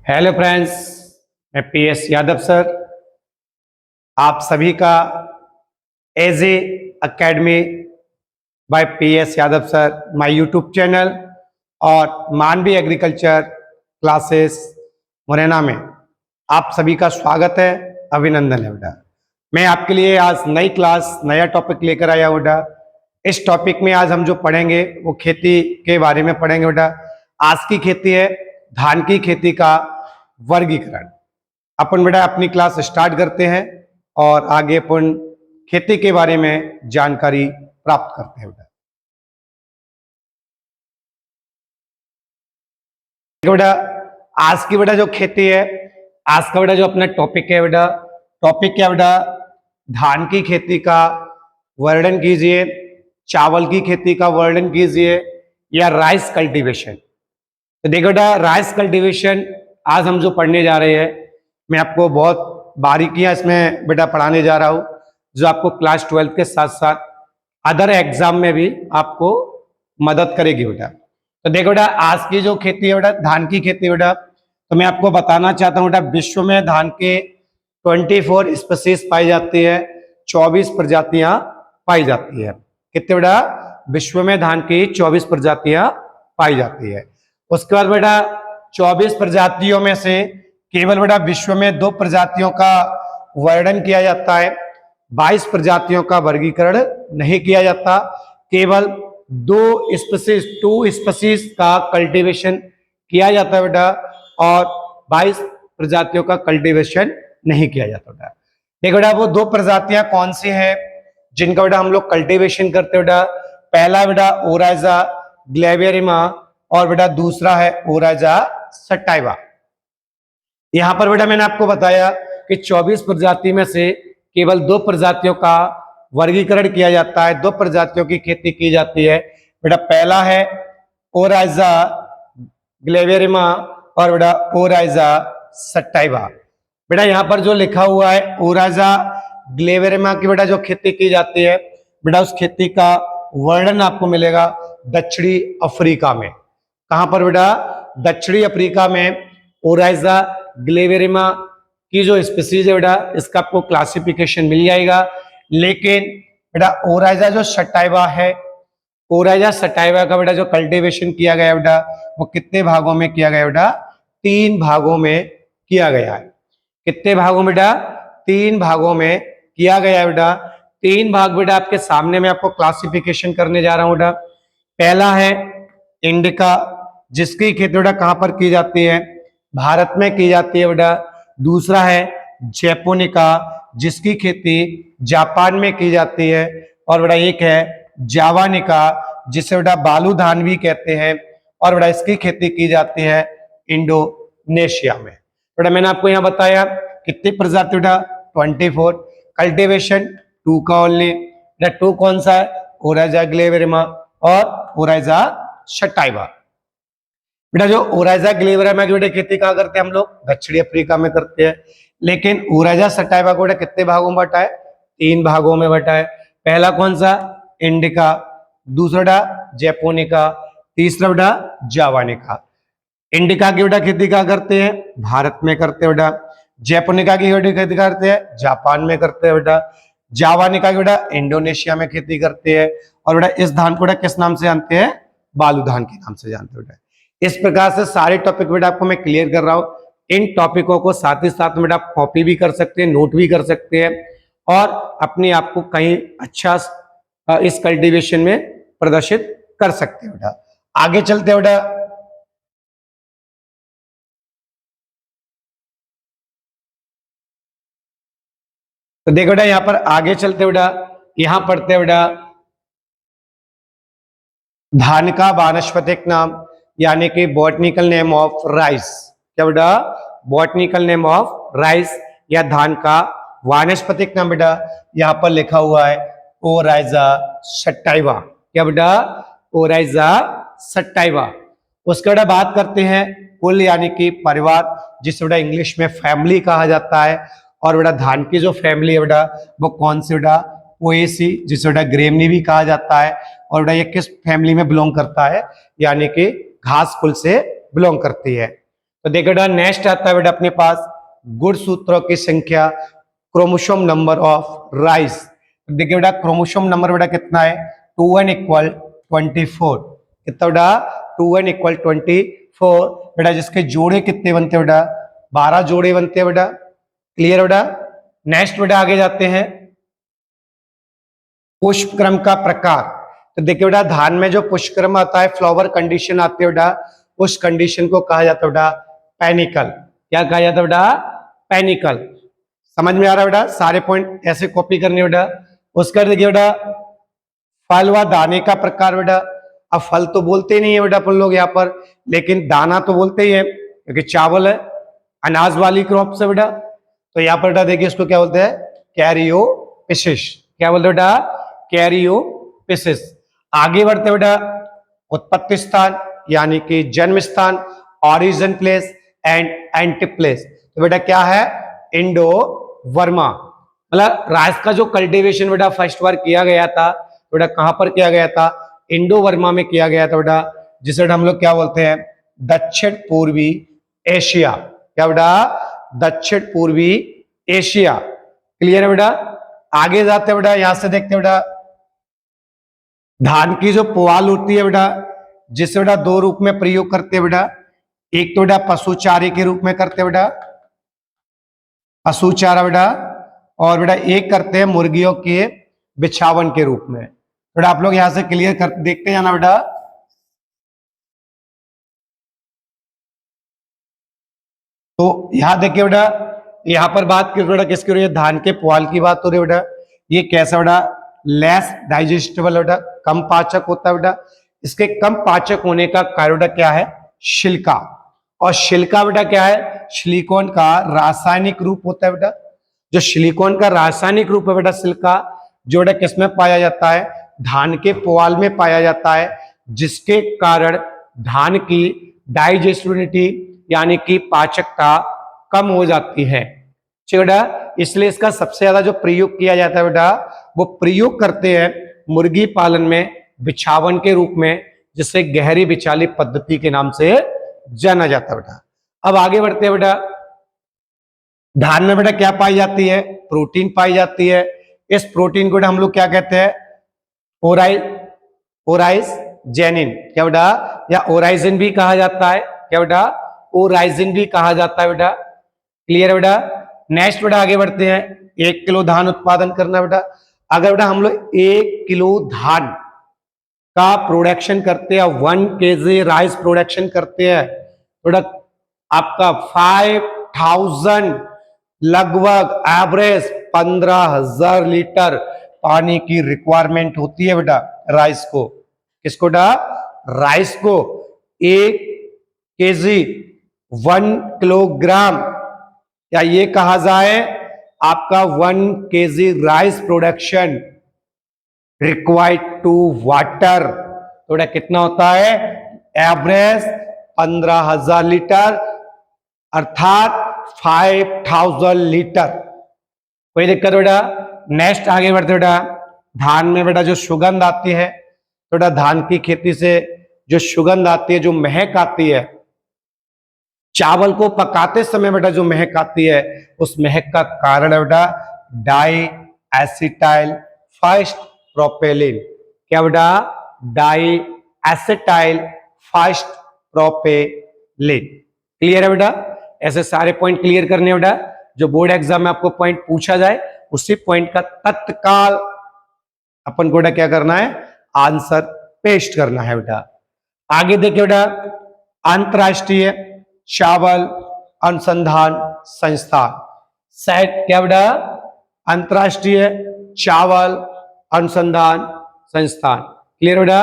Hello friends, मैं PS Yadav sir आप सभी का एज ए academy by PS Yadav sir my YouTube channel और मानवी एग्रीकल्चर क्लासेस मुरैना में आप सभी का स्वागत है, अभिनंदन है बेटा। मैं आपके लिए आज नई क्लास नया टॉपिक लेकर आया हूँ बेटा। इस टॉपिक में आज हम जो पढ़ेंगे वो खेती के बारे में पढ़ेंगे बेटा। आज की खेती है धान की खेती का वर्गीकरण। अपन बेटा अपनी क्लास स्टार्ट करते हैं और आगे अपन खेती के बारे में जानकारी प्राप्त करते हैं बेटा। बेटा आज की बेटा जो खेती है, आज का बेटा जो अपना टॉपिक है बेटा, टॉपिक क्या बेटा, धान की खेती का वर्णन कीजिए, चावल की खेती का वर्णन कीजिए या राइस कल्टीवेशन। तो देखो बेटा राइस कल्टीवेशन आज हम जो पढ़ने जा रहे हैं, मैं आपको बहुत बारीकियां इसमें बेटा पढ़ाने जा रहा हूं, जो आपको क्लास 12 के साथ साथ अदर एग्जाम में भी आपको मदद करेगी बेटा। तो देखो बेटा आज की जो खेती है बेटा, धान की खेती बेटा, तो मैं आपको बताना चाहता हूँ बेटा, विश्व में धान के 24 स्पीसीज पाई जाती है, 24 प्रजातियां पाई जाती है। कितने बेटा, विश्व में धान की 24 प्रजातियां पाई जाती है। उसके बाद बेटा 24 प्रजातियों में से केवल बेटा विश्व में 2 प्रजातियों का वर्णन किया जाता है, 22 प्रजातियों का वर्गीकरण नहीं किया जाता। केवल 2 स्पीसीज का कल्टीवेशन किया जाता है बेटा और 22 प्रजातियों का कल्टीवेशन नहीं किया जाता बेटा। देखो बेटा वो 2 प्रजातियां कौन सी हैं जिनका बेटा हम लोग कल्टीवेशन करते हैं बेटा। पहला बेटा ओराइजा ग्लेवियरिमा और बेटा दूसरा है ओराइजा सटाइवा। यहां पर बेटा मैंने आपको बताया कि 24 प्रजाति में से केवल 2 प्रजातियों का वर्गीकरण किया जाता है, 2 प्रजातियों की खेती की जाती है बेटा। पहला है ओराइजा ग्लेवियरिमा और बेटा ओराइजा सटाइवा। बेटा यहां पर जो लिखा हुआ है ओराइजा ग्लेवियरिमा की बेटा जो खेती की जाती है बेटा, उस खेती का वर्णन आपको मिलेगा दक्षिणी अफ्रीका में। कहां पर बेटा, दक्षिणी अफ्रीका में ओराइजा ग्लेवियरिमा की जो स्पीसीज है बेटा, इसका आपको क्लासिफिकेशन मिल जाएगा। लेकिन बेटा ओराइजा जो सटाइवा है, ओराइजा सटाइवा का बेटा जो कल्टीवेशन किया गया बेटा, वो कितने भागों में किया गया बेटा, 3 भागों में किया गया है। कितने भागों में बेटा, 3 भागों में किया गया है बेटा। 3 भाग बेटा आपके सामने मैं आपको क्लासिफिकेशन करने जा रहा हूं बेटा। पहला है इंडिका, जिसकी खेती बेटा कहां पर की जाती है, भारत में की जाती है बेटा। दूसरा है जैपोनिका, जिसकी खेती जापान में की जाती है। और बेटा एक है जावानिका, जिसे बेटा बालू धान भी कहते हैं, और बेटा इसकी खेती की जाती है इंडोनेशिया में। बेटा मैंने आपको यहां बताया कितनी प्रजाति बेटा, 24। कल्टीवेशन 2 का ओनली। बेटा 2 कौन सा है, ओराइजा ग्लेवियरिमा और ओराइजा सटाइवा। बेटा जो ओराइजा ग्लेवियरिमा की बेटा खेती कहाँ करते हैं हम लोग, दक्षिणी अफ्रीका में करते हैं। लेकिन ओराइजा सटाइवा को बेटा कितने भागों में बटा है, 3 भागों में बटा है। पहला कौन सा, इंडिका, दूसरा बेटा जैपोनिका, तीसरा बेटा जावानिका। इंडिका की बेटा खेती कहाँ करते हैं, भारत में करते हैं बेटा। जैपोनिका की बेटा खेती करते हैं, जापान में करते हैं बेटा। जावानिका की बेटा इंडोनेशिया में खेती करते हैं। और बेटा इस धान को बेटा किस नाम से जानते हैं, बालू धान के नाम से जानते हैं बेटा। इस प्रकार से सारे टॉपिक बेटा आपको मैं क्लियर कर रहा हूं। इन टॉपिकों को साथ ही साथ बेटा आप कॉपी भी कर सकते हैं, नोट भी कर सकते हैं और अपने आप को कहीं अच्छा इस कल्टीवेशन में प्रदर्शित कर सकते हैं बेटा। आगे चलते हैं बेटा। तो देखो बेटा यहां पर आगे चलते बेटा, यहां पढ़ते हैं बेटा धान का वानस्पतिक नाम, यानी कि बॉटनिकल नेम ऑफ राइस। क्या बेटा, बॉटनिकल नेम ऑफ राइस या धान का वानस्पतिक नाम बेटा यहां पर लिखा हुआ है ओराइजा सटाइवा। क्या बेटा, ओराइजा सटाइवा। उसके बेटा बात करते हैं कुल यानी कि परिवार, जिसे बेटा इंग्लिश में फैमिली कहा जाता है। और बेटा धान की जो फैमिली है बेटा वो कौन सी बेटा, ओएसी, जिसे बेटा ग्रेमनी भी कहा जाता है। और बेटा ये किस फैमिली में बिलोंग करता है, यानी कि घास कुल से बिलोंग करती है। तो देखो बेटा नेक्स्ट आता है बेटा अपने पास गुणसूत्रों की संख्या, क्रोमोसोम नंबर ऑफ राइस। तो देखिए बेटा क्रोमोसोम नंबर बेटा कितना है, 2n इक्वल 24। कितना बेटा, 2n इक्वल 24 बेटा, जिसके जोड़े कितने बनते हैं बेटा, 12 जोड़े बनते हैं बेटा। क्लियर बेटा। नेक्स्ट बेटा आगे जाते हैं, पुष्पक्रम का प्रकार। तो देखिए बेटा धान में जो पुष्पक्रम आता है, फ्लावर कंडीशन आती है बेटा, उस कंडीशन को कहा जाता है बेटा पैनिकल। क्या कहा जाता है बेटा, पैनिकल। समझ में आ रहा है बेटा, सारे पॉइंट ऐसे कॉपी करने बेटा। उसका देखिए बेटा फल व दाने का प्रकार बेटा। अब फल तो बोलते नहीं है बेटा अपन लोग यहाँ पर, लेकिन दाना तो बोलते ही है क्योंकि चावल है, अनाज वाली क्रॉप से बेटा। तो यहाँ पर बेटा देखिए इसको क्या बोलते हैं, कैरियोपिसिस। क्या बोलते हैं बेटा, कैरियोपिसिस। आगे बढ़ते बेटा, उत्पत्ति स्थान यानी कि जन्म स्थान, origin place and anti place. तो बेटा क्या है, इंडो वर्मा। मतलब राइस का जो कल्टीवेशन बेटा फर्स्ट बार किया गया था बेटा, कहां पर किया गया था, इंडो वर्मा में किया गया था बेटा, जिसे हम लोग क्या बोलते हैं, दक्षिण पूर्वी एशिया। क्या बेटा, दक्षिण पूर्वी एशिया। क्लियर है बेटा। आगे जाते बेटा, यहां से देखते बेटा, धान की जो पुआल होती है बेटा, जिसे बेटा दो रूप में प्रयोग करते हैं बेटा। एक तो बेटा पशु चारे के रूप में करते बेटा, पशु चारा बेटा, और बेटा एक करते हैं मुर्गियों के बिछावन के रूप में बेटा। आप लोग यहां से क्लियर कर देखते जाना बेटा। तो यहां देखिए बेटा, यहां पर बात कर बेटा किसकी हो रही है, धान के पुआल की बात हो रही है बेटा। ये कैसा बेटा, लेस डाइजेस्टेबल बेटा, कम पाचक होता है बेटा। इसके कम पाचक होने का कारण बेटा क्या है, छिलका। और छिलका बेटा क्या है, सिलिकॉन का रासायनिक रूप होता है बेटा। जो सिलिकॉन का रासायनिक रूप है बेटा सिलिका, जो बेटा किसमें पाया जाता है, धान के पुआल में पाया जाता है, जिसके कारण धान की डाइजेस्टिबिलिटी यानी कि पाचकता कम हो जाती है बेटा। इसलिए इसका सबसे ज्यादा जो प्रयोग किया जाता है बेटा, वो प्रयोग करते हैं मुर्गी पालन में बिछावन के रूप में, जिसे गहरी बिचाली पद्धति के नाम से जाना जाता है बेटा। अब आगे बढ़ते हैं बेटा, धान में बेटा क्या पाई जाती है, प्रोटीन पाई जाती है। इस प्रोटीन को हम लोग क्या कहते हैं, ओराइज जेनिन। क्या बेटा, या ओराइजिन भी कहा जाता है। क्या बेटा, ओराइजिन भी कहा जाता है बेटा। क्लियर है बेटा। नेक्स्ट बेटा आगे बढ़ते हैं, 1 किलो धान उत्पादन करना बेटा। अगर बेटा हम लोग 1 किलो धान का प्रोडक्शन करते हैं, 1 केजी राइस प्रोडक्शन करते हैं बेटा, आपका 5000 लगभग एवरेज 15,000 लीटर पानी की रिक्वायरमेंट होती है बेटा राइस को। किसको बेटा, राइस को। 1 केजी 1 किलोग्राम, या ये कहा जाए आपका 1 KG rice production required to water, तो बेटा कितना होता है, एवरेज 15,000 लीटर, अर्थात 5,000 लीटर। कोई दिक्कत बेटा। नेक्स्ट आगे बढ़ते बेटा, धान में बेटा जो सुगंध आती है, तो बेटा धान की खेती से जो सुगंध आती है, जो महक आती है, चावल को पकाते समय बेटा जो महक आती है, उस महक का कारण है बेटा डाई एसिटाइल फर्स्ट प्रोपेलिन। क्या बेटा, di acetyl first propylene. Clear है बेटा। ऐसे सारे पॉइंट क्लियर करने बेटा, जो बोर्ड एग्जाम में आपको पॉइंट पूछा जाए उसी पॉइंट का तत्काल अपन को क्या करना है, आंसर पेस्ट करना है बेटा। आगे देखिए बेटा, अंतरराष्ट्रीय चावल अनुसंधान संस्थान, सेट। क्या बेटा, अंतरराष्ट्रीय चावल अनुसंधान संस्थान। क्लियर बेटा।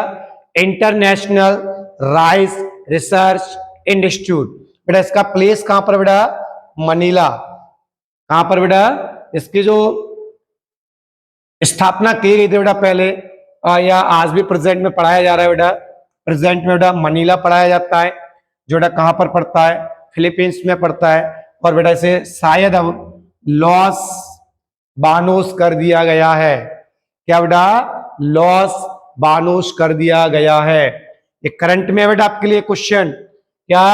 इंटरनेशनल राइस रिसर्च इंस्टीट्यूट, बेटा इसका प्लेस कहां पर बेटा, मनीला। कहां पर बेटा, इसकी जो स्थापना की गई थी बेटा पहले, या आज भी प्रेजेंट में पढ़ाया जा रहा है बेटा, प्रेजेंट में बेटा मनीला पढ़ाया जाता है, जो बेटा कहां पर पड़ता है, फिलीपींस में पड़ता है। और बेटा इसे शायद अब लॉस बानोस कर दिया गया है। क्या बेटा, लॉस बानोस कर दिया गया है। ये करंट में बेटा आपके लिए क्वेश्चन, क्या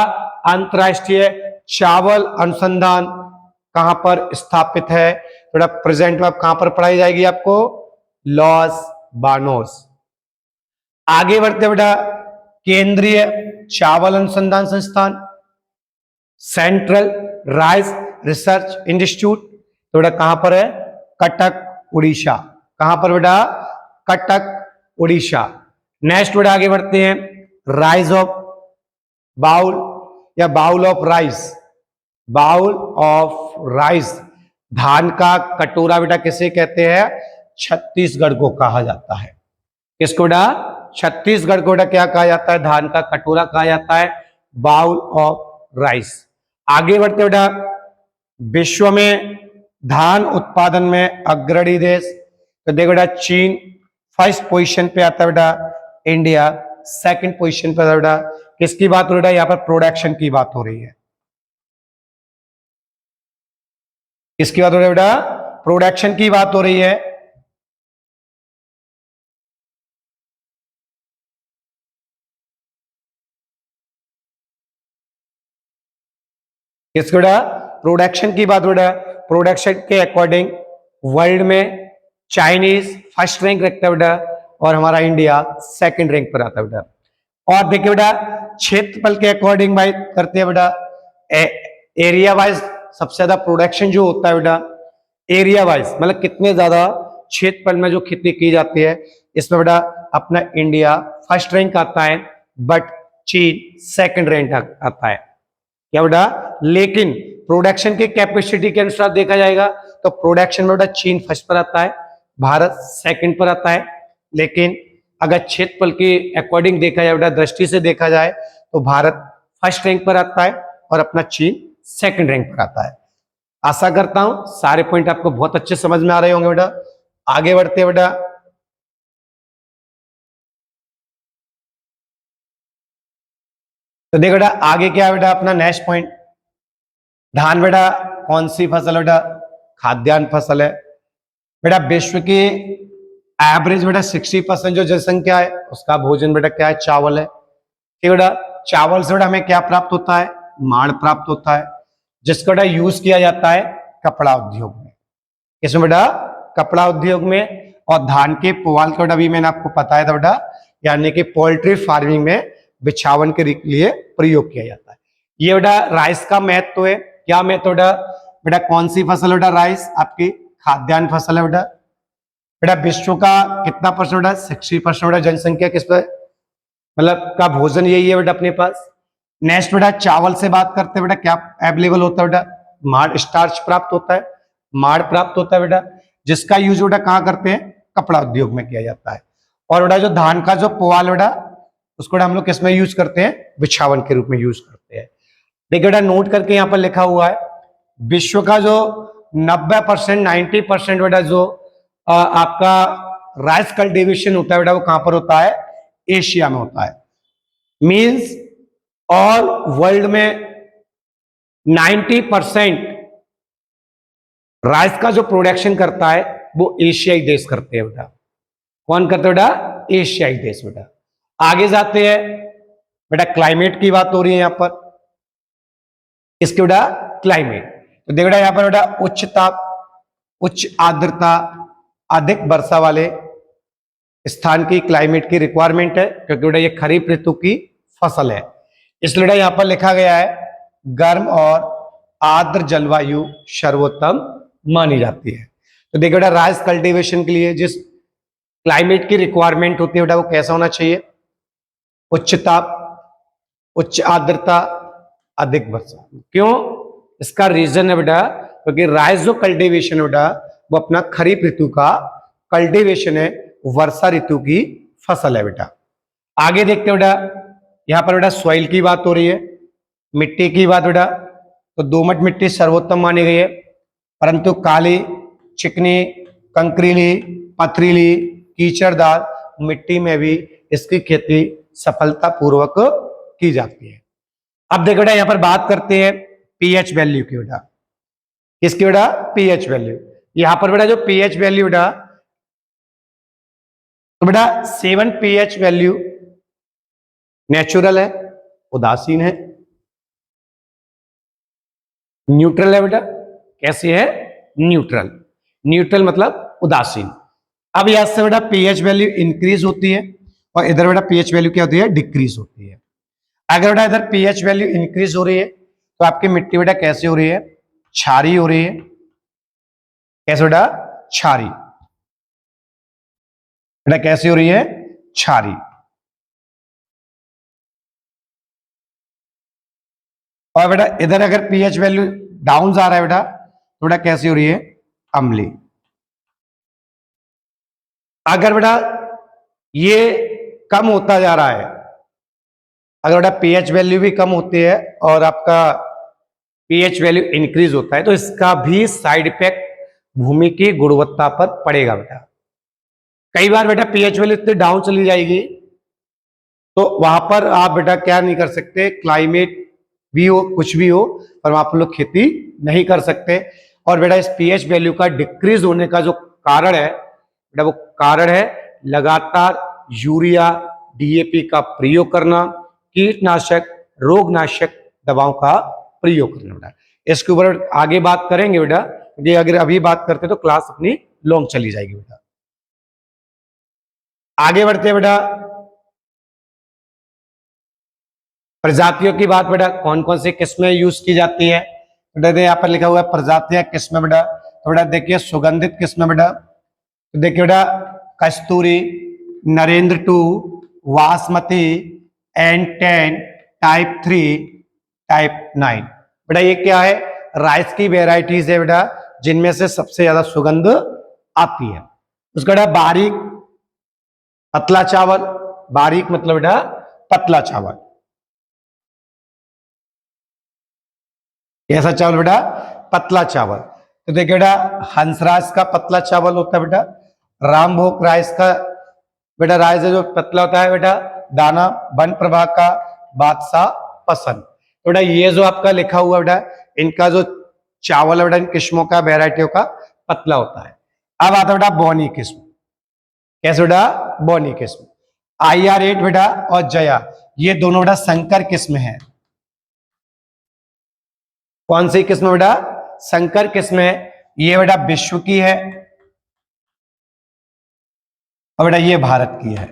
अंतरराष्ट्रीय चावल अनुसंधान कहां पर स्थापित है? थोड़ा प्रेजेंट में कहां पर पढ़ाई जाएगी आपको? लॉस बानोस। आगे बढ़ते बेटा, केंद्रीय चावल अनुसंधान संस्थान, सेंट्रल राइस रिसर्च इंस्टीट्यूट, थोड़ा कहां पर है? कटक उड़ीसा। कहां पर बेटा? कटक उड़ीसा। नेक्स्ट बेटा आगे बढ़ते हैं, राइस ऑफ बाउल या bowl of rice, bowl of rice, धान का कटोरा बेटा किसे कहते हैं? छत्तीसगढ़ को कहा जाता है। किसको बेटा? छत्तीसगढ़ को बेटा क्या कहा जाता है? धान का कटोरा कहा जाता है, बाउल ऑफ राइस। आगे बढ़ते बेटा, विश्व में धान उत्पादन में अग्रणी देश, तो देखो बेटा चीन फर्स्ट पोजीशन पे आता है बेटा, इंडिया सेकंड पोजीशन पे आता है बेटा। किसकी बात हो रही है? यहां पर प्रोडक्शन की बात हो रही है। किसकी बात हो रही है बेटा? प्रोडक्शन की बात हो रही है। किसकी बेटा? प्रोडक्शन की बात हो रहा है। प्रोडक्शन के अकॉर्डिंग वर्ल्ड में चाइनीज फर्स्ट रैंक रखता है बेटा, और हमारा इंडिया सेकंड रैंक पर आता है बेटा। और देखिए बेटा, क्षेत्रफल के अकॉर्डिंग भाई करते हैं बेटा, एरिया वाइज सबसे ज्यादा प्रोडक्शन जो होता है बेटा, एरिया वाइज मतलब कितने ज्यादा क्षेत्रफल में जो खेती की जाती है, इसमें बेटा अपना इंडिया फर्स्ट रैंक आता है, बट चीन सेकंड रैंक आता है। क्या बेटा? लेकिन प्रोडक्शन की कैपेसिटी के अनुसार देखा जाएगा तो प्रोडक्शन में बेटा चीन फर्स्ट पर आता है, भारत सेकंड पर आता है। लेकिन अगर क्षेत्रफल के अकॉर्डिंग देखा जाए बेटा, दृष्टि से देखा जाए तो भारत फर्स्ट रैंक पर आता है और अपना चीन सेकंड रैंक पर आता है। आशा करता हूं सारे पॉइंट आपको बहुत अच्छे समझ में आ रहे होंगे बेटा। आगे बढ़ते हैं बेटा, तो देखो बेटा आगे क्या है बेटा अपना नेक्स्ट पॉइंट, धान बेटा कौन सी फसल बेटा? खाद्यान्न फसल है बेटा। विश्व की एवरेज बेटा 60% जो जनसंख्या है उसका भोजन बेटा क्या है? चावल है। ठीक बेटा, चावल से बेटा हमें क्या प्राप्त होता है? माड़ प्राप्त होता है, जिसका बेटा यूज किया जाता है कपड़ा उद्योग में। इसमें बेटा कपड़ा उद्योग में। और धान के पुआल का बेटा भी मैंने आपको बताया था बेटा, यानी कि पोल्ट्री फार्मिंग में बिछावन के लिए प्रयोग किया जाता है। ये बेटा राइस का महत्व है। क्या महत्व बेटा? बेटा कौन सी फसल बेटा? राइस आपकी खाद्यान्न फसल है बेटा। बेटा विश्व का कितना परसेंट बेटा? 60% बेटा जनसंख्या किस पर मतलब का भोजन यही है बेटा अपने पास। नेक्स्ट बेटा चावल से बात करते हैं बेटा, क्या अवेलेबल होता है बेटा? माड़ स्टार्च प्राप्त होता है, माड़ प्राप्त होता है बेटा, जिसका यूज बेटा कहाँ करते हैं? कपड़ा उद्योग में किया जाता है। और बेटा जो धान का जो पुआल बेटा, उसको हम लोग किस में यूज करते हैं? बिछावन के रूप में यूज करते हैं। देखिए बेटा नोट करके यहाँ पर लिखा हुआ है, विश्व का जो 90% 90% बेटा जो आपका राइस कल्टीवेशन होता है बेटा, वो कहां पर होता है? एशिया में होता है। मींस ऑल वर्ल्ड में 90% राइस का जो प्रोडक्शन करता है वो एशियाई देश करते हैं बेटा। कौन करते हैं बेटा? एशियाई देश बेटा। आगे जाते हैं बेटा, क्लाइमेट की बात हो रही है यहां पर। इसके बेटा क्लाइमेट, तो देखो बेटा यहां पर बेटा उच्च ताप, उच्च आर्द्रता, अधिक वर्षा वाले स्थान की क्लाइमेट की रिक्वायरमेंट है, क्योंकि बेटा ये खरीफ ऋतु की फसल है। इसलिए बेटा यहां पर लिखा गया है गर्म और आर्द्र जलवायु सर्वोत्तम मानी जाती है। तो देखो बेटा राइस कल्टीवेशन के लिए जिस क्लाइमेट की रिक्वायरमेंट होती है बेटा, वो कैसा होना चाहिए? उच्च ताप, उच्च आर्द्रता, अधिक वर्षा। क्यों? इसका रीजन है बेटा, क्योंकि राइस जो कल्टीवेशन है बेटा, वो अपना खरीफ ऋतु का कल्टीवेशन है, वर्षा ऋतु की फसल है बेटा। आगे देखते हैं बेटा, यहां पर बेटा सॉइल की बात हो रही है, मिट्टी की बात बेटा, तो दोमट मिट्टी सर्वोत्तम मानी गई है, परंतु काली, चिकनी, कंकरीली, पथरीली, कीचड़दार मिट्टी में भी इसकी खेती सफलतापूर्वक की जाती है। अब देखो बेटा यहां पर बात करते हैं पीएच वैल्यू की बेटा। किसकी बेटा? PH value. यहां पर बेटा जो पीएच वैल्यू बेटा, तो बेटा 7 पीएच वैल्यू नेचुरल है, उदासीन है। न्यूट्रल है बेटा, कैसी है? न्यूट्रल। न्यूट्रल मतलब उदासीन। अब यहां से बेटा पीएच वैल्यू इंक्रीज होती है और इधर बेटा पीएच वैल्यू क्या होती है? डिक्रीज होती है। अगर बेटा इधर पीएच वैल्यू इंक्रीज हो रही है तो आपकी मिट्टी बेटा कैसी हो रही है? क्षारीय हो रही है। कैसे बेटा? क्षारीय। बेटा कैसी हो रही है? क्षारीय। और बेटा इधर अगर पीएच वैल्यू डाउन जा रहा है बेटा तो बेटा कैसी हो रही है? अम्लीय। अगर बेटा ये कम होता जा रहा है, अगर बेटा पीएच वैल्यू भी कम होती है और आपका पीएच वैल्यू इंक्रीज होता है तो इसका भी साइड इफेक्ट भूमि की गुणवत्ता पर पड़ेगा बेटा। कई बार बेटा पीएच वैल्यू इतनी डाउन चली जाएगी तो वहां पर आप बेटा क्या नहीं कर सकते, क्लाइमेट भी हो कुछ भी हो पर वहां पर लोग खेती नहीं कर सकते। और बेटा इस पीएच वैल्यू का डिक्रीज होने का जो कारण है बेटा, वो कारण है लगातार यूरिया डीएपी का प्रयोग करना, कीटनाशक रोगनाशक दवाओं का प्रयोग करना बेटा। इसके ऊपर आगे बात करेंगे बेटा, क्योंकि अगर अभी बात करते तो क्लास अपनी लॉन्ग चली जाएगी बेटा। आगे बढ़ते हैं बेटा, प्रजातियों की बात बेटा, कौन कौन सी किस्में यूज की जाती है बेटा? यहाँ पर लिखा हुआ है प्रजातियां किस्में बेटा। तो बेटा देखिए सुगंधित किस्में बेटा, तो देखिए बेटा Kasturi, Narendra two, Basmati, N10, type 3, type 9। बेटा ये क्या है? राइस की वेराइटीज है बेटा जिनमें से सबसे ज्यादा सुगंध आती है। उसका बेटा बारीक पतला चावल, बारीक मतलब बेटा पतला चावल। कैसा चावल बेटा? पतला चावल। तो देखिए बेटा हंसराज का पतला चावल होता है बेटा। रामभोग राइस का बेटा राइस जो पतला होता है बेटा। दाना वन प्रभा का बादशाह पसंद। तो बेटा ये जो आपका लिखा हुआ बेटा, इनका जो चावल है बेटा इन किस्मों का वेराइटियों का पतला होता है। अब आता है बेटा बौनी किस्म। कैसे बेटा? बौनी किस्म। IR8 बेटा और जया, ये दोनों बेटा संकर किस्म है। कौन सी किस्म बेटा? संकर किस्म है। ये बेटा विश्व की है और बेटा ये भारत की है।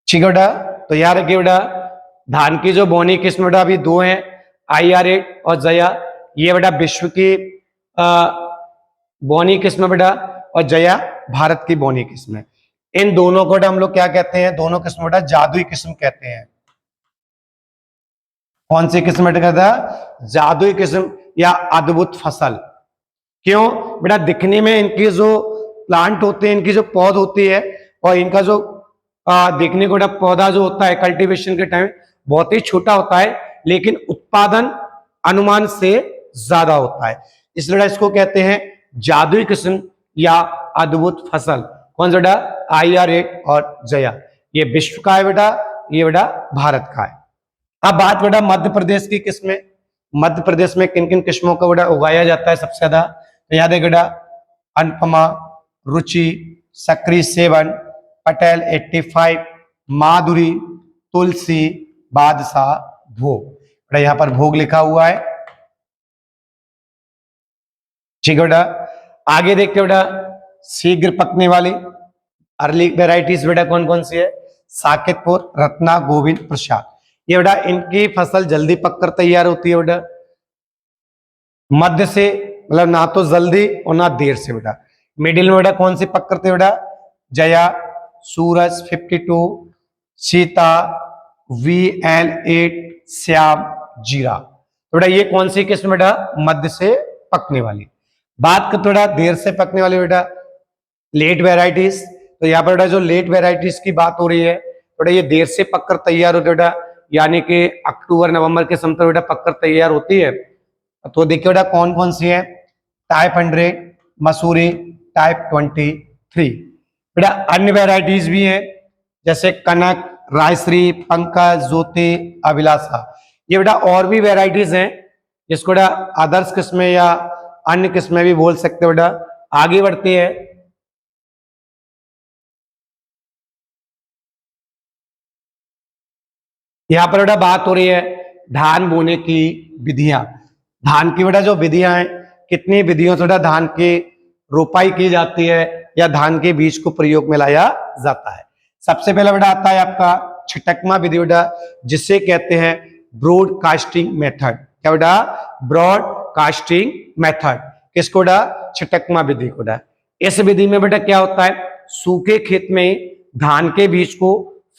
ठीक है बेटा, तो याद रखिए बेटा धान की जो बौनी किस्म बेटा अभी दो हैं, IR8 और जया। ये बेटा विश्व की बौनी किस्म बेटा और जया भारत की बौनी किस्म है। इन दोनों को बेटा हम लोग क्या कहते हैं? दोनों किस्म बेटा जादुई किस्म कहते हैं। कौन सी किस्म बेटा कहता है? जादुई किस्म या अद्भुत फसल। क्यों बेटा? दिखने में इनकी जो प्लांट होते हैं, इनकी जो पौध होती है और इनका जो देखने को पौधा जो होता है कल्टीवेशन के टाइम बहुत ही छोटा होता है, लेकिन उत्पादन अनुमान से ज्यादा होता है। इसलिए इसको कहते हैं जादुई किस्म या अद्भुत फसल। कौन सा बेटा? IR8 और जया। ये विश्व का है बेटा, ये बेटा भारत का है। अब बात बेटा मध्य प्रदेश की किस्में। मध्य प्रदेश में किन किन किस्मों का बेटा उगाया जाता है सबसे ज्यादा? तो याद है बेटा अनुपमा, रुचि, सक्री 7, पटेल 85, माधुरी, तुलसी, बादशाह, भोग। बेटा यहां पर भोग लिखा हुआ है। ठीक है बेटा, आगे देखते बेटा शीघ्र पकने वाली अर्ली वेराइटीज बेटा कौन कौन सी है? साकेतपुर, रत्ना, गोविंद, प्रसाद। ये बेटा इनकी फसल जल्दी पककर तैयार होती है बेटा। मध्य से मतलब ना तो जल्दी और ना देर से बेटा। मिडिल में बेटा कौन सी पक करते बेटा? जया, सूरज 52, सीता, VN8, श्याम, जीरा। तो बेटा ये कौन सी किस्म बेटा? मध्य से पकने वाली। बात कर थोड़ा देर से पकने वाली बेटा लेट वेराइटीज। तो यहाँ पर बेटा जो लेट वेराइटीज की बात हो रही है बेटा, ये देर से पककर तैयार होती है बेटा, यानी कि अक्टूबर नवंबर के समय बेटा पककर तैयार होती है। तो देखिए बेटा कौन कौन सी है? Type 100, Mussoorie, type 23। बेटा अन्य वेराइटीज भी हैं जैसे कनक, रायश्री, पंकज, ज्योति, अभिलाषा। ये बेटा और भी वेराइटीज हैं जिसको बेटा आदर्श किस्में या अन्य किस्में भी बोल सकते हो बेटा। आगे बढ़ते हैं, यहां पर बेटा बात हो रही है धान बोने की विधियां। धान की बेटा जो विधियां हैं, कितनी विधियों से बेटा धान की रोपाई की जाती है या धान के बीज को प्रयोग में लाया जाता है। सबसे पहला बेटा आता है आपका छिटकमा विधि बेटा, जिसे कहते हैं ब्रॉडकास्टिंग मेथड। क्या बेटा? Broadcasting method. किसको बेटा? छिटकमा विधि को बेटा। इस विधि में बेटा क्या होता है, सूखे खेत में धान के बीज को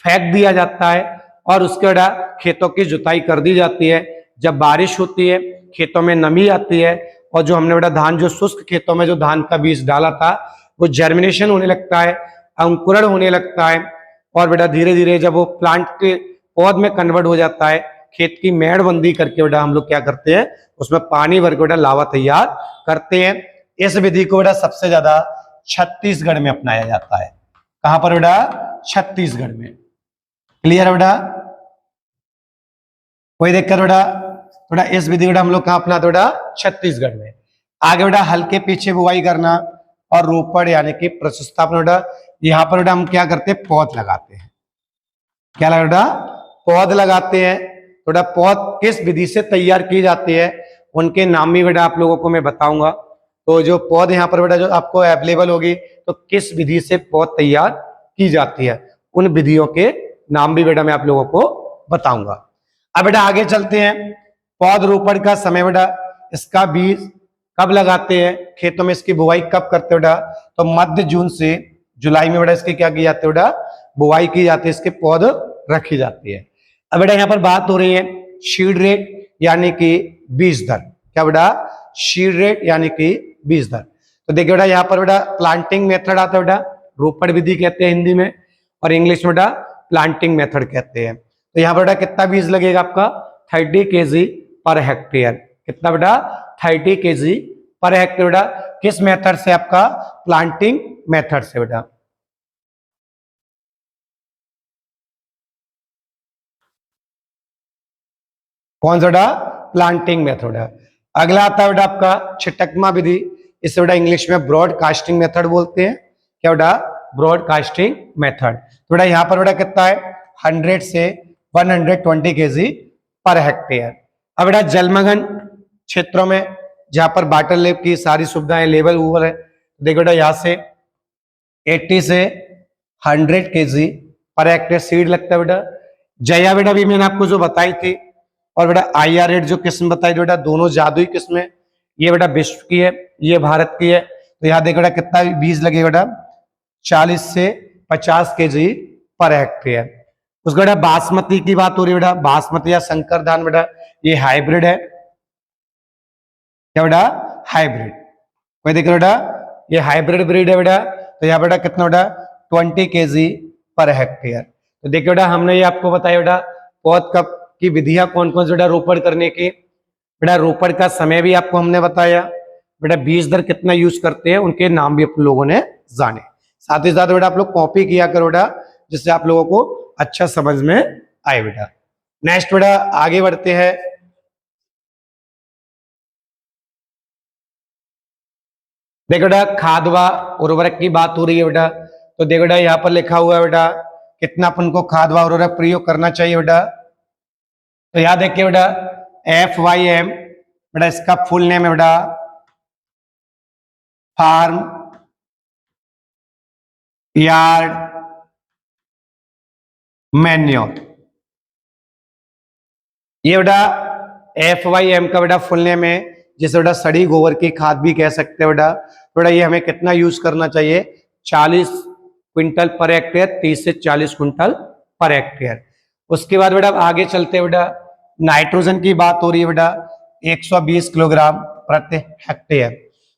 फेंक दिया जाता है और उसके बेटा खेतों की जुताई कर दी जाती है। जब बारिश होती है, खेतों में नमी आती है और जो हमने बेटा धान जो शुष्क खेतों में जो धान का बीज डाला था वो जर्मिनेशन होने लगता है, अंकुरण होने लगता है और बेटा धीरे धीरे जब वो प्लांट के पौध में कन्वर्ट हो जाता है, खेत की मेड़बंदी करके बेटा हम लोग क्या करते हैं, उसमें पानी भर के बेटा लावा तैयार करते हैं। इस विधि को बेटा सबसे ज्यादा छत्तीसगढ़ में अपनाया जाता है। कहां पर बेटा? छत्तीसगढ़ में। क्लियर है बेटा? कोई दिक्कत बेटा? बेटा इस विधि बेटा हम लोग कहां अपनाते बेटा? छत्तीसगढ़ में। आगे बेटा हल्के पीछे बुआई करना और रोपड़ यानी कि प्रतिस्थापन बेटा, यहां पर बेटा हम क्या करते हैं, पौध लगाते हैं। क्या लगा बेटा? पौध लगाते हैं। बेटा पौध किस विधि से तैयार की जाती है, उनके नाम भी बेटा आप लोगों को मैं बताऊंगा। तो जो पौध यहाँ पर बेटा जो आपको अवेलेबल होगी, तो किस विधि से पौध तैयार की जाती है, उन विधियों के नाम भी बेटा मैं आप लोगों को बताऊंगा। अब बेटा आगे चलते हैं। पौधरोपण का समय बेटा, इसका बीज कब लगाते हैं, खेतों में इसकी बुआई कब करते हैं बेटा? तो मध्य जून से जुलाई में बेटा इसकी क्या की जाती है बेटा? बुआई की जाती है, इसके पौध रखी जाती है। अब बेटा यहाँ पर बात हो रही है सीड रेट यानी कि बीज दर। क्या बेटा? सीड रेट यानी कि बीज दर। तो देखिए बेटा यहाँ पर बेटा प्लांटिंग मेथड आता है बेटा, रोपड़ विधि कहते हैं हिंदी में, और इंग्लिश में बेटा प्लांटिंग मेथड कहते हैं। तो यहाँ पर बेटा कितना बीज लगेगा आपका? 30 kg पर हेक्टेयर। कितना बेटा? 30 kg पर हेक्टेयर बेटा। किस मेथड से? आपका प्लांटिंग मेथड से बेटा। कौन सा बेटा? प्लांटिंग मेथड है। अगला आता है बेटा आपका छिटकमा विधि। इसे बेटा इंग्लिश में ब्रॉडकास्टिंग मेथड बोलते हैं। क्या बेटा? Broadcasting method. तो बेटा यहाँ पर बेटा कितना है? 100 से 120 kg पर हेक्टेयर। अब बेटा जलमग्न क्षेत्रों में जहां पर वाटर लेवल की सारी सुविधाएं लेवल ऊपर है, देखो बेटा यहाँ से 80 से 100 kg पर हेक्टेयर सीड लगता है बेटा। जया बेटा भी मैंने आपको जो बताई थी, और बेटा IR8 जो किस्म बताई थी बेटा, दोनों जादुई किस्म है। ये बेटा विश्व की है, ये भारत की है। तो यहाँ देखो बेटा कितना बीज लगेगा बेटा? 40 से 50 kg पर हेक्टेयर। उसके बेटा बासमती की बात हो रही है बेटा, बासमती या संकर धान बेटा ये हाइब्रिड है। क्या बेटा? हाइब्रिड। कोई देख बेटा ये हाइब्रिड ब्रीड है बेटा। तो यहाँ बेटा कितना बेटा? 20 kg पर हेक्टेयर। तो देखिए बेटा हमने ये आपको बताया बेटा पौध कब की विधियां कौन कौन से बेटा रोपण करने की। बेटा रोपण का समय भी आपको हमने बताया। बेटा बीज दर कितना यूज करते हैं उनके नाम भी आप लोगों ने जाने। साथ ही साथ बेटा आप लोग कॉपी किया करो बेटा, जिससे आप लोगों को अच्छा समझ में आए बेटा। नेक्स्ट बेटा आगे बढ़ते हैं। देखो बेटा खाद व उर्वरक की बात हो रही है बेटा। तो देखो बेटा यहाँ पर लिखा हुआ है बेटा कितना अपन को खाद व उर्वरक प्रयोग करना चाहिए बेटा। तो याद देखिए बेटा FYM बेटा इसका फुल नेम है बेटा फार्म यार्ड मैन्योर। ये बेटा FYM का बेटा फुल नेम है, जिसे बेटा सड़ी गोबर की खाद भी कह सकते हैं बेटा। बेटा ये हमें कितना यूज करना चाहिए? 40 क्विंटल पर हेक्टेयर, 30 से 40 क्विंटल पर हेक्टेयर। उसके बाद बेटा आगे चलते हैं बेटा नाइट्रोजन की बात हो रही है बेटा 120 किलोग्राम प्रति हेक्टेयर।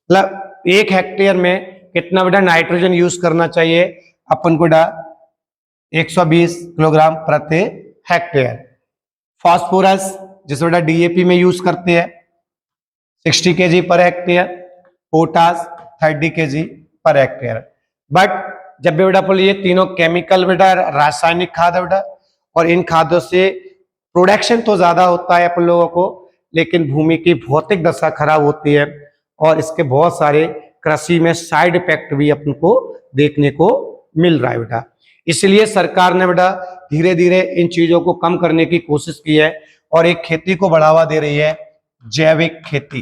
मतलब 1 हेक्टेयर में कितना बेटा नाइट्रोजन यूज करना चाहिए अपन को बेटा? 120 किलोग्राम प्रति हेक्टेयर। फास्फोरस जिसे बेटा DAP में यूज करते हैं 60 kg per hectare. Potash 30 kg per hectare. But जब भी बेटा बोले ये तीनों केमिकल बेटा रासायनिक खाद है बेटा, और इन खादों से प्रोडक्शन तो ज्यादा होता है अपन लोगों को, लेकिन भूमि की भौतिक दशा खराब होती है और इसके बहुत सारे कृषि में साइड इफेक्ट भी अपन को देखने को मिल रहा है बेटा। इसलिए सरकार ने बेटा धीरे धीरे इन चीजों को कम करने की कोशिश की है और एक खेती को बढ़ावा दे रही है जैविक खेती,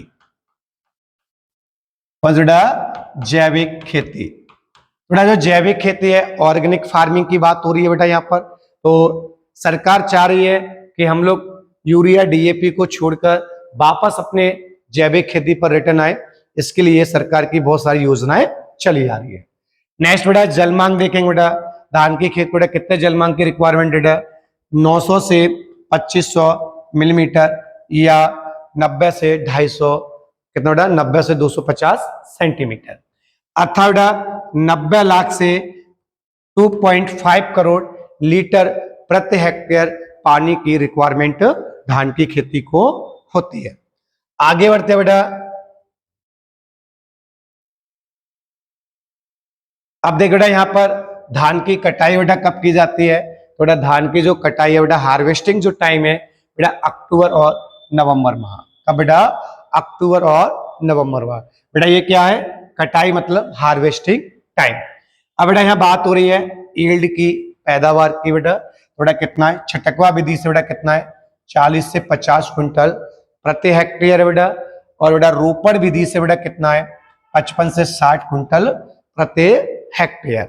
कौन सा बेटा जैविक खेती। बेटा जो जैविक खेती है, ऑर्गेनिक फार्मिंग की बात हो रही है बेटा यहाँ पर। तो सरकार चाह रही है कि हम लोग यूरिया डीएपी को छोड़कर वापस अपने जैविक खेती पर रिटर्न आए। इसके लिए सरकार की बहुत सारी योजनाएं चली आ रही है। नेक्स्ट बेटा जल मांग देखेंगे बेटा। धान की खेत बेटा कितने जल मांग की रिक्वायरमेंट है? 900 से 2500 मिलीमीटर या 90 से 250, कितना बेटा 90 से 250 सेंटीमीटर। अर्थात बेटा 90 लाख से 2.5 करोड़ लीटर प्रति हेक्टेयर पानी की रिक्वायरमेंट धान की खेती को होती है। आगे बढ़ते बेटा, अब देखो बेटा यहाँ पर धान की कटाई बेटा कब की जाती है? तो बेटा धान की जो कटाई है बेटा, हार्वेस्टिंग जो टाइम है बेटा अक्टूबर और नवंबर माह। कब बेटा? अक्टूबर और नवंबर माह। बेटा ये क्या है? कटाई मतलब हार्वेस्टिंग टाइम। अब बेटा यहाँ बात हो रही है यील्ड की, पैदावार की बेटा। बेटा कितना है? छटकवा विधि से बेटा कितना है? 40 से 50 क्विंटल प्रति हेक्टेयर बेटा। और बेटा रोपण विधि से बेटा कितना है? 55 से 60 क्विंटल प्रति हेक्टेयर।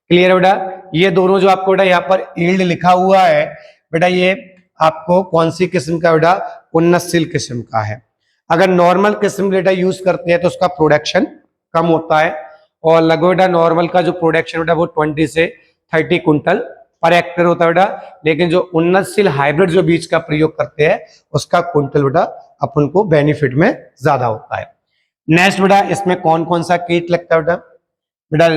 क्लियर बेटा? ये दोनों जो आपको बेटा यहाँ पर यील्ड लिखा हुआ है बेटा, ये आपको कौन सी किस्म का बेटा? उन्नतशील किस्म का है। अगर नॉर्मल किस्म बेटा यूज करते हैं तो उसका प्रोडक्शन कम होता है, और लगभग बेटा नॉर्मल का जो प्रोडक्शन बेटा वो 20 से 30 क्विंटल पर हेक्टेयर होता है बेटा। लेकिन जो उन्नतशील हाइब्रिड जो बीज का प्रयोग करते हैं उसका क्विंटल बेटा अपन को बेनिफिट में ज्यादा होता है। नेक्स्ट बेटा इसमें कौन कौन सा कीट लगता है बेटा? बेटा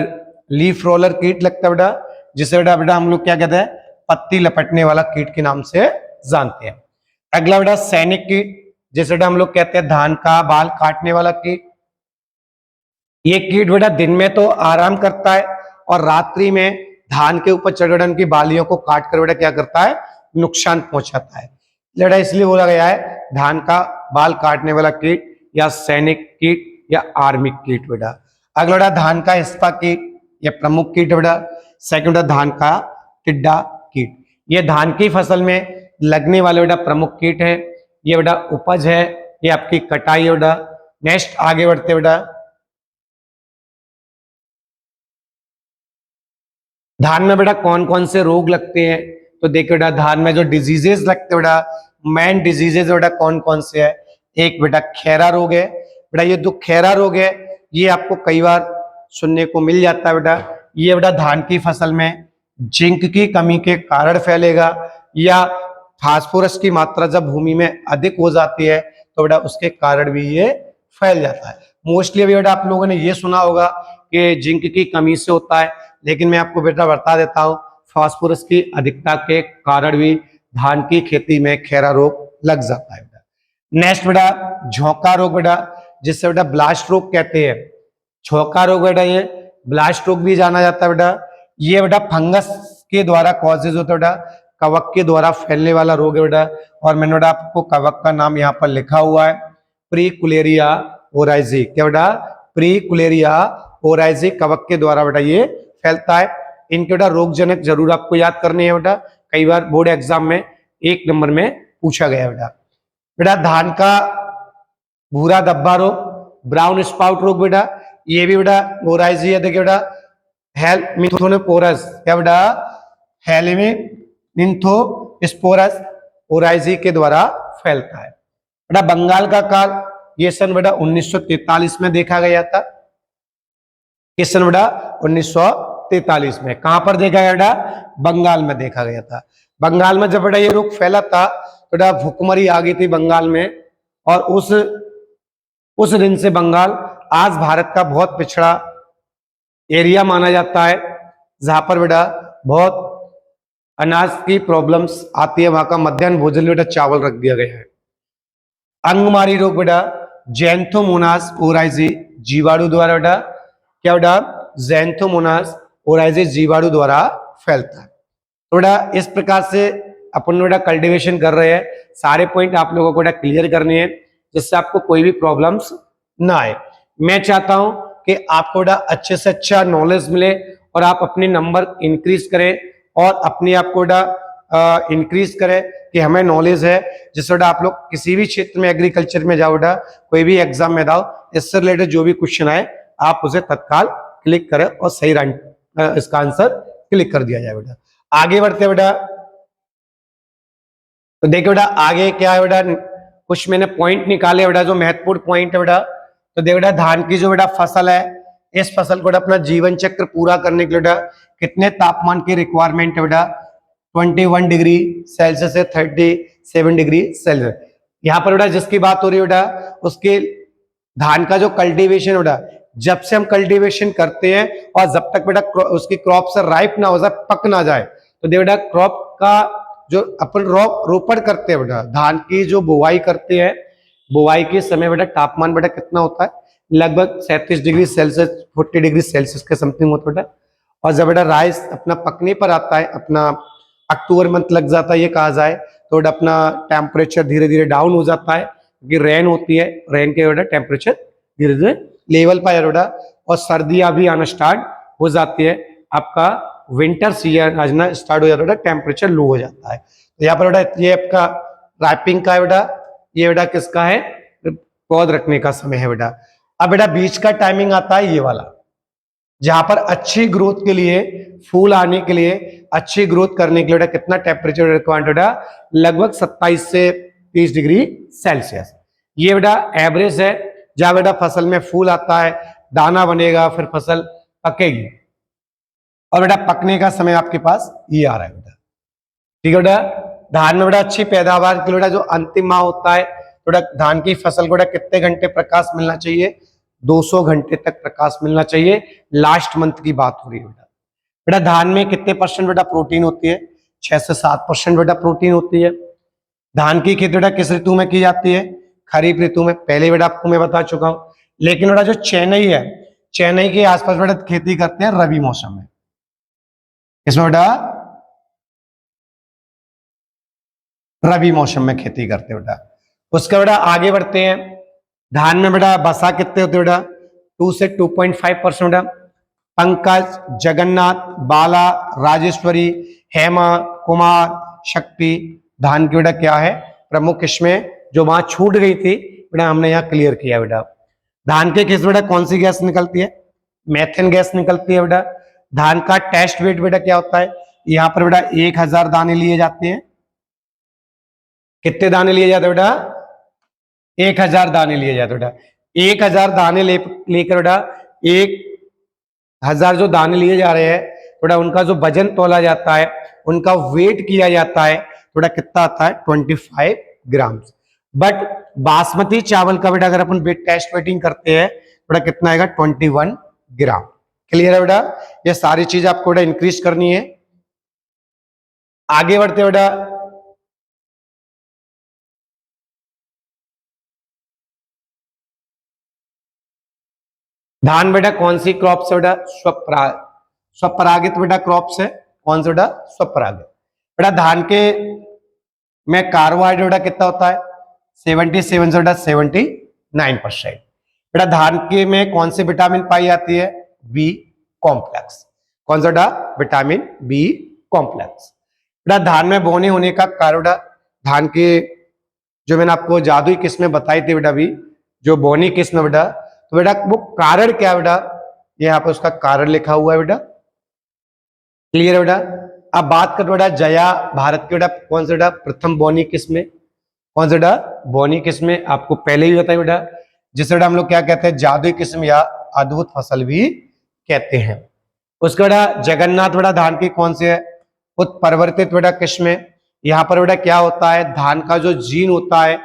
लीफ रोलर कीट लगता है बेटा, जिसे बेटा हम लोग क्या कहते हैं? पत्ती लपटने वाला कीट के नाम से जानते हैं। अगला बेटा सैनिक कीट, जिसे बेटा हम लोग कहते हैं धान का बाल काटने वाला कीट। ये कीट बेटा दिन में तो आराम करता है और रात्रि में धान के ऊपर चढ़ की बालियों को काट कर बेटा क्या करता है? नुकसान पहुंचाता है। बेटा इसलिए बोला गया है धान का बाल काटने वाला कीट या सैनिक कीट या आर्मिक कीट बेटा। अगला बेटा धान का हिस्पा कीट, ये प्रमुख कीट बेटा। सेकंड बेटा धान का टिड्डा कीट, ये धान की फसल में लगने वाले बेटा प्रमुख कीट है। ये बेटा उपज है, ये आपकी कटाई है बेटा। नेक्स्ट आगे बढ़ते बेटा, धान में बेटा कौन कौन से रोग लगते हैं? तो देखिए बेटा धान में जो डिजीजेस लगते हैं बेटा, मेन डिजीजेस बेटा कौन कौन से है? एक बेटा खैरा रोग है बेटा। ये जो खैरा रोग है ये आपको कई बार सुनने को मिल जाता है बेटा। ये बेटा धान की फसल में जिंक की कमी के कारण फैलेगा, या फास्फोरस की मात्रा जब भूमि में अधिक हो जाती है तो बेटा उसके कारण भी ये फैल जाता है। मोस्टली अभी बेटा आप लोगों ने ये सुना होगा कि जिंक की कमी से होता है, लेकिन मैं आपको बेटा बता देता हूं फास्फोरस की अधिकता के कारण भी धान की खेती में खैरा रोग लग जाता है बेटा। नेक्स्ट बेटा झोंका रोग बेटा, जिससे बेटा ब्लास्ट रोग कहते हैं। झोंका रोग बेटा ये ब्लास्ट रोग भी जाना जाता है बेटा। ये बेटा फंगस के द्वारा कॉजेज होता है बेटा, कवक के द्वारा फैलने वाला रोग है बेटा। और मैंने बेटा आपको कवक का नाम यहाँ पर लिखा हुआ है, प्रीकुलेरिया ओराइजी। क्या बेटा? प्रीकुलेरिया ओराइजी कवक के द्वारा बेटा ये फैलता है। इनके बेटा रोगजनक जरूर आपको याद करनी है बेटा, कई बार बोर्ड एग्जाम में 1 नंबर में पूछा गया बेटा। बेटा धान का भूरा धब्बा रोग, ब्राउन स्पाउट रोग बेटा, ये भी बेटा ओराइजी है। देखिए बेटा हेलमिंथोस्पोरस, क्या बेटा? हेलमिंथोस्पोरस ओराइजी के द्वारा फैलता है बेटा। बंगाल का काल ये सन बेटा 1943 में देखा गया था। किस सन बेटा? 1943 में। कहां पर देखा गया बेटा? बंगाल में देखा गया था। बंगाल में जब बेटा ये रोग फैला था तो बेटा भुखमरी आ गई थी बंगाल में, और उस दिन से बंगाल आज भारत का बहुत पिछड़ा एरिया माना जाता है, जहां पर बेटा बहुत अनाज की प्रॉब्लम्स आती है। वहां का मध्याह्न भोजन बेटा चावल रख दिया गया है। अंगमारी रोग बेटा ज़ैंथोमोनास ओराइजी जीवाणु द्वारा बेटा, क्या बेटा? ज़ैंथोमोनास ओराइजी जीवाणु द्वारा फैलता है। तो बेटा इस प्रकार से अपन बेटा कल्टीवेशन कर रहे हैं। सारे पॉइंट आप लोगों को बेटा क्लियर करने हैं, जिससे आपको कोई भी प्रॉब्लम्स ना आए। मैं चाहता हूं कि आपको बेटा अच्छे से अच्छा नॉलेज मिले और आप अपने नंबर इंक्रीज करें और अपने आप को बेटा इंक्रीज करे, कि हमें नॉलेज है, जिससे बेटा आप लोग किसी भी क्षेत्र में एग्रीकल्चर में जाओ बेटा, कोई भी एग्जाम में जाओ, इससे रिलेटेड जो भी क्वेश्चन आए आप उसे तत्काल क्लिक करें और सही इसका आंसर क्लिक कर दिया जाए बेटा। आगे बढ़ते बेटा, तो देखिए बेटा आगे क्या है बेटा, कुछ मैंने पॉइंट निकाले बेटा जो महत्वपूर्ण पॉइंट है बेटा। तो देखो बेटा धान की जो बेटा फसल है, इस फसल को अपना जीवन चक्र पूरा करने के लिए बेटा कितने तापमान की रिक्वायरमेंट है बेटा, 21 डिग्री सेल्सियस से 37 डिग्री सेल्सियस। यहाँ पर बेटा जिसकी बात हो रही है बेटा, उसके धान का जो कल्टीवेशन बेटा, जब से हम कल्टीवेशन करते हैं और जब तक बेटा उसकी क्रॉप से राइप ना हो जाए, पक ना जाए, तो देखो बेटा क्रॉप का जो अपन रोपण करते हैं बेटा, धान की जो बुवाई करते हैं, बुवाई के समय बेटा तापमान बेटा कितना होता है, लगभग 37 डिग्री सेल्सियस 40 डिग्री सेल्सियस के समथिंग होता है बेटा। और जब बेटा राइस अपना पकने पर आता है, अपना अक्टूबर मंथ लग जाता है ये कहा जाए, तो बेटा अपना टेम्परेचर धीरे धीरे डाउन हो जाता है, क्योंकि रेन होती है, रेन के बेटा टेम्परेचर धीरे धीरे लेवल पर बेटा, और सर्दियां भी आना स्टार्ट हो जाती है, आपका विंटर सीजन आना स्टार्ट हो जाता है बेटा, टेम्परेचर लो हो जाता है। तो यहाँ पर बेटा ये आपका रैपिंग का है बेटा, ये बेटा किसका है, पौध रखने का समय है बेटा। अब बेटा बीच का टाइमिंग आता है ये वाला, जहां पर अच्छी ग्रोथ के लिए, फूल आने के लिए, अच्छी ग्रोथ करने के लिए बेटा कितना टेम्परेचर रिक्वायर्ड बेटा, लगभग 27 से 30 डिग्री सेल्सियस। ये बेटा एवरेज है, जहां बेटा फसल में फूल आता है, दाना बनेगा, फिर फसल पकेगी, और बेटा पकने का समय आपके पास ये आ रहा है बेटा। ठीक है बेटा, धान में बेटा अच्छी पैदावार के लिए बेटा जो अंतिम माह होता है, बेटा धान की फसल को बेटा कितने घंटे प्रकाश मिलना चाहिए, 200 घंटे तक प्रकाश मिलना चाहिए। लास्ट मंथ की बात हो रही है बेटा। बेटा धान में कितने परसेंट बेटा प्रोटीन होती है, 6 से 7% बेटा प्रोटीन होती है। धान की खेती बेटा किस ऋतु में की जाती है, खरीफ ऋतु में, पहले बेटा आपको मैं बता चुका हूं। लेकिन बेटा जो चेन्नई है, चेन्नई के आसपास बेटा खेती करते हैं रबी मौसम में, इसमें बेटा रबी मौसम में खेती करते बेटा। उसका बेटा आगे बढ़ते हैं, धान में बेटा बसा कितने होते बेटा, 2 से 2.5% बेटा। पंकज, जगन्नाथ, बाला, राजेश्वरी, हेमा, कुमार, शक्ति, धान की बेटा क्या है प्रमुख किस्में, जो वहां छूट गई थी बेटा हमने यहाँ क्लियर किया बेटा। धान के किस बेटा कौन सी गैस निकलती है, मेथेन गैस निकलती है बेटा। धान का टेस्ट वेट बेटा क्या होता है, यहाँ पर बेटा 1000 दाने लिए जाते हैं। कितने दाने लिए जाते बेटा, 1000 दाने लिए जाते बेटा। 1000 दाने लेकर बेटा 1000 जो दाने लिए जा रहे हैं बेटा, उनका जो वजन तोला जाता है, उनका वेट किया जाता है, बेटा कितना आता है 25 ग्राम। बट बासमती चावल का बेटा अगर अपन वेट टेस्ट वेटिंग करते हैं बेटा कितना आएगा 21 ग्राम। क्लियर है बेटा, ये सारी चीज आपको बेटा इंक्रीज करनी है। आगे बढ़ते बेटा, धान बेटा कौन सी क्रॉप से बेटा, स्वपरागित बेटा क्रॉप से, कौन सा बेटा स्वपरागित। बेटा धान के में कार्बोहाइड्रेट बेटा कितना होता है, 77 से बेटा 79%। बेटा धान के में कौन सी विटामिन पाई जाती है, बी कॉम्प्लेक्स। कौन सा बेटा, विटामिन बी कॉम्प्लेक्स। बेटा धान में बोने होने का कारण बेटा, धान के जो मैंने आपको जादुई किस्में बताई थी बेटा, अभी जो बोनी किस्म बेटा, तो बेटा वो कारण क्या बेटा, ये यहाँ पे उसका कारण लिखा हुआ है बेटा। क्लियर है बेटा। अब बात कर बेटा जया भारत के बेटा कौन सा बेटा प्रथम बोनी किस्म, कौन सा बेटा बोनी किस्म, आपको पहले ही बताया बेटा, जिसे बेटा हम लोग क्या कहते हैं, जादुई किस्म या अद्भुत फसल भी कहते हैं। उसके बेटा जगन्नाथ बेटा धान की कौन सी है, उत्परिवर्तित बेटा किस्म। यहाँ पर बेटा क्या होता है, धान का जो जीन होता है,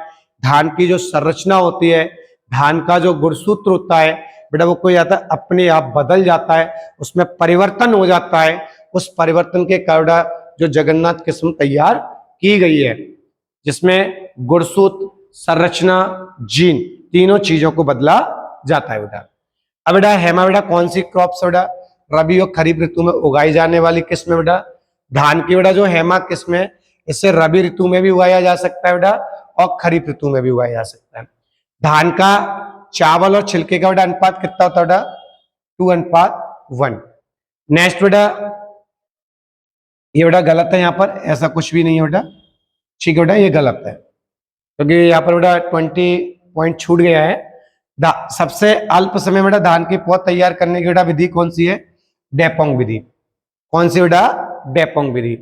धान की जो संरचना होती है, धान का जो गुणसूत्र होता है बेटा, वो कोई आता है अपने आप बदल जाता है, उसमें परिवर्तन हो जाता है। उस परिवर्तन के कारण जो जगन्नाथ किस्म तैयार की गई है, जिसमें गुणसूत्र, संरचना, जीन, तीनों चीजों को बदला जाता है बेटा। अब बेटा हेमा बेटा कौन सी क्रॉप से बेटा, रबी और खरीफ ऋतु में उगाई जाने वाली किस्म है बेटा। धान की बेटा जो हेमा किस्म है, इसे रबी ऋतु में भी उगाया जा सकता है बेटा, और खरीफ ऋतु में भी उगाया जा सकता है। धान का चावल और छिलके का बेटा अनुपात कितना होता है बेटा, 2:1। नेक्स्ट बेटा ये बेटा गलत है, यहाँ पर ऐसा कुछ भी नहीं है बेटा। ठीक है बेटा, ये गलत है क्योंकि यहाँ पर बेटा 20 पॉइंट छूट गया है। सबसे अल्प समय बेटा धान की पौध तैयार करने की बेटा विधि कौन सी है? डेपोंग विधि। कौन सी बेटा? डेपोंग विधि।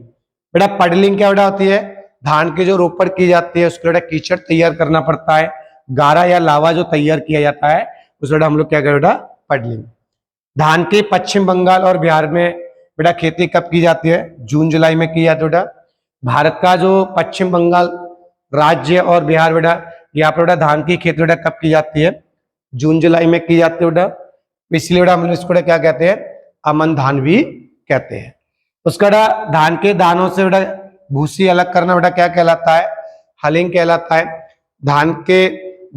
बेटा पडलिंग क्या बेटा होती है? धान की जो रोपड़ की जाती है उसके बेटा कीचड़ तैयार करना पड़ता है, गारा या लावा जो तैयार किया जाता है उस बेटा हम लोग क्या करें बेटा? पडलिंग। धान की पश्चिम बंगाल और बिहार में बेटा खेती कब की जाती है? जून जुलाई में की जाती है बेटा। भारत का जो पश्चिम बंगाल राज्य और बिहार बेटा, यहाँ पर बेटा धान की खेती बेटा कब की जाती है? जून जुलाई में की जाती है बेटा। इसलिए बेटा हम इसको क्या कहते हैं? अमन धान भी कहते हैं। उसका बेटा धान के दानों से बेटा भूसी अलग करना बेटा क्या कहलाता है? हलिंग कहलाता है। धान के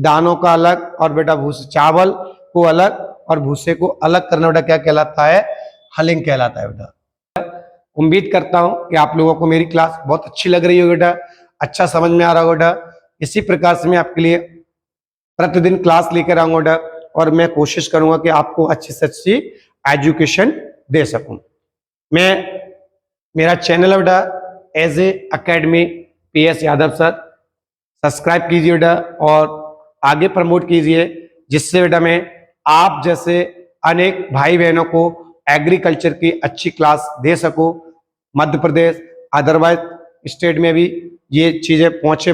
दानों का अलग और बेटा भूसी, चावल को अलग और भूसे को अलग करना बेटा क्या कहलाता है? हलिंग कहलाता है बेटा। उम्मीद करता हूं कि आप लोगों को मेरी क्लास बहुत अच्छी लग रही होगी बेटा, अच्छा समझ में आ रहा होगा बेटा। इसी प्रकार से मैं आपके लिए प्रतिदिन क्लास लेकर आऊंगा बेटा और मैं कोशिश करूंगा कि आपको अच्छी से अच्छी एजुकेशन दे सकूं। मैं, मेरा चैनल है बेटा एज ए academy PS Yadav sir, subscribe कीजिए बेटा और आगे प्रमोट कीजिए, जिससे बेटा मैं आप जैसे अनेक भाई बहनों को एग्रीकल्चर की अच्छी क्लास दे सकूं। मध्य प्रदेश अदरवाइज स्टेट में भी ये चीजें पहुंचे।